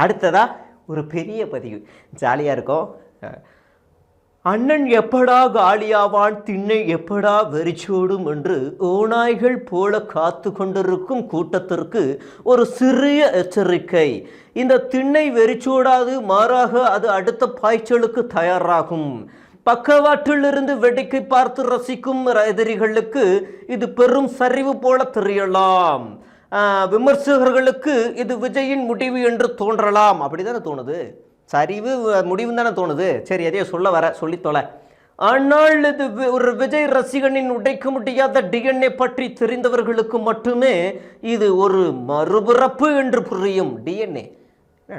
அடுத்ததா ஒரு பெரிய பதிவு, ஜாலியாக இருக்கும். அண்ணன் எப்படா காலியாவான், திண்ணை எப்படா வெறிச்சோடும் என்று ஓநாய்கள் போல காத்து கொண்டிருக்கும் கூட்டத்திற்கு ஒரு சிறிய எச்சரிக்கை. இந்த திண்ணை வெறிச்சோடாது, மாறாக அது அடுத்த பாய்ச்சலுக்கு தயாராகும். பக்கவாட்டிலிருந்து வேடிக்கை பார்த்து ரசிக்கும் எதிரிகளுக்கு இது பெரும் சரிவு போல தெரியலாம். விமர்சகர்களுக்கு இது விஜயின் முடிவு என்று தோன்றலாம். அப்படிதானே தோணுது, சரிவு முடிவுன்னு தானே தோணுது. சரி, எதையோ சொல்லி தொலை. ஆனால் இது ஒரு விஜய் ரசிகனின் உடைக்க முடியாத டிஎன்ஏ பற்றி தெரிந்தவர்களுக்கு மட்டுமே இது ஒரு மறுபிறப்பு என்று புரியும். டிஎன்ஏ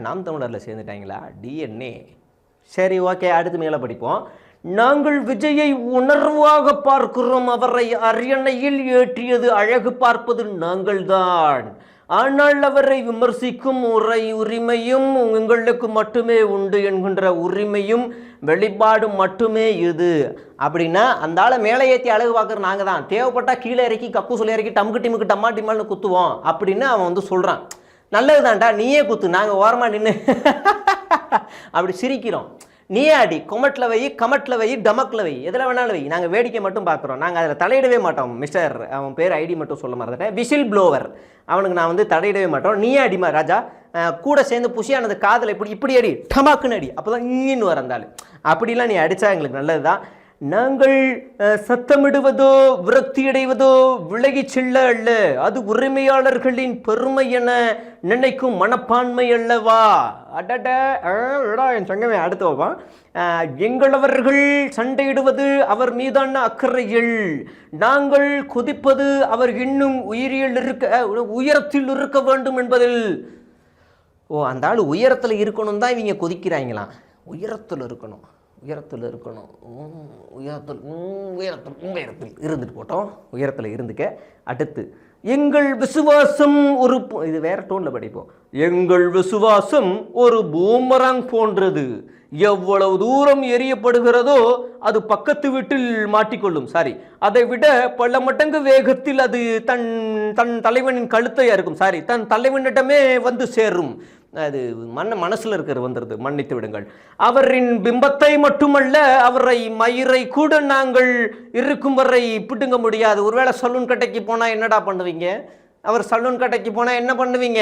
நாம் தமிழரில் சேர்ந்துட்டாங்களா? டிஎன்ஏ. சரி, ஓகே, அடுத்து மேலே படிப்போம். நாங்கள் விஜயை உணர்வாக பார்க்கிறோம். அவரை அரியணையில் ஏற்றியது அழகு பார்ப்பது நாங்கள்தான். ஆனால் அவரை விமர்சிக்கும் உரிமையும் எங்களுக்கு மட்டுமே உண்டு என்கின்ற உரிமையும் வெளிப்பாடு மட்டுமே இது. அப்படின்னா அந்த ஆளை மேலே ஏற்றி அழகு பார்க்குற நாங்கள் தான். தேவைப்பட்டால் கீழே இறக்கி கப்பு சொல்லி இறக்கி டமுக்கு டிமுக்கு டம்மா டிமால்னு குத்துவோம் அப்படின்னு அவன் வந்து சொல்கிறான். நல்லதுதான்டா, நீயே குத்து, நாங்கள் ஓரமாக நின்று அப்படி சிரிக்கிறோம். நீயே அடி, கொமட்டில் வை, கமட்டில் வை, டமக்கில் வை, எதில் வேணாலும் வை, நாங்கள் வேடிக்கை மட்டும் பார்க்குறோம், நாங்கள் அதில் தலையிடவே மாட்டோம். மிஸ்டர், அவன் பேர் ஐடி மட்டும் சொல்ல மறந்துட்டேன், விசில் ப்ளோவர், அவனுக்கு நான் வந்து தலையிடவே மாட்டோம். நீயே அடிமா ராஜா, கூட சேர்ந்து புஷியானது காதில் இப்படி அடி, டமாக்குன்னு அடி, அப்போ தான் இன்னு வரந்தாள். அப்படிலாம் நீ அடித்தா எங்களுக்கு நல்லது தான். நாங்கள் சத்தமிடுவதோ விரக்தியடைவதோ விலகி செல்ல அல்ல, அது உரிமையாளர்களின் பெருமை என நினைக்கும் மனப்பான்மை அல்லவா? அடட என் சங்கமே அடுத்து வைப்பான். எங்களவர்கள் சண்டையிடுவது அவர் மீதான அக்கறையில், நாங்கள் கொதிப்பது அவர் இன்னும் உயரத்தில் இருக்க வேண்டும் என்பதில். ஓ, அந்த ஆள் உயரத்தில் இருக்கணும் தான் இவங்க கொதிக்கிறாங்களாம். உயரத்தில் இருக்கணும் உயரத்தில் இருந்துட்டு போட்டோம், உயரத்தில் இருந்துக்க. அடுத்து, எங்கள் விசுவாசம் ஒரு, இது வேற டோன்ல படிப்போம். எங்கள் விசுவாசம் ஒரு பூமராங் போன்றது, எவ்வளவு தூரம் எரியப்படுகிறதோ அது பக்கத்து வீட்டில் மாட்டிக்கொள்ளும். சாரி, அதை விட பல மடங்கு வேகத்தில் அது தன் தன் தலைவனின் கழுத்தை இருக்கும். சாரி, தன் தலைவனிடமே வந்து சேரும். அது மனசில் இருக்கிற வந்துடுது, மன்னித்து விடுங்கள். அவரின் பிம்பத்தை மட்டுமல்ல, அவரை மயிரை கூட நாங்கள் இருக்கும் வரை பிடுங்க முடியாது. ஒருவேளை சலூன் கட்டைக்கு போனால் என்னடா பண்ணுவீங்க? அவர் சலூன் கட்டைக்கு போனால் என்ன பண்ணுவீங்க?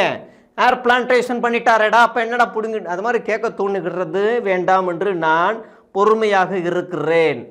ஏர் பிளான்டேஷன் பண்ணிட்டாரடா, அப்போ என்னடா பிடுங்க? அது மாதிரி கேட்க தோணுகிறது வேண்டாம் என்று நான் பொறுமையாக இருக்கிறேன்.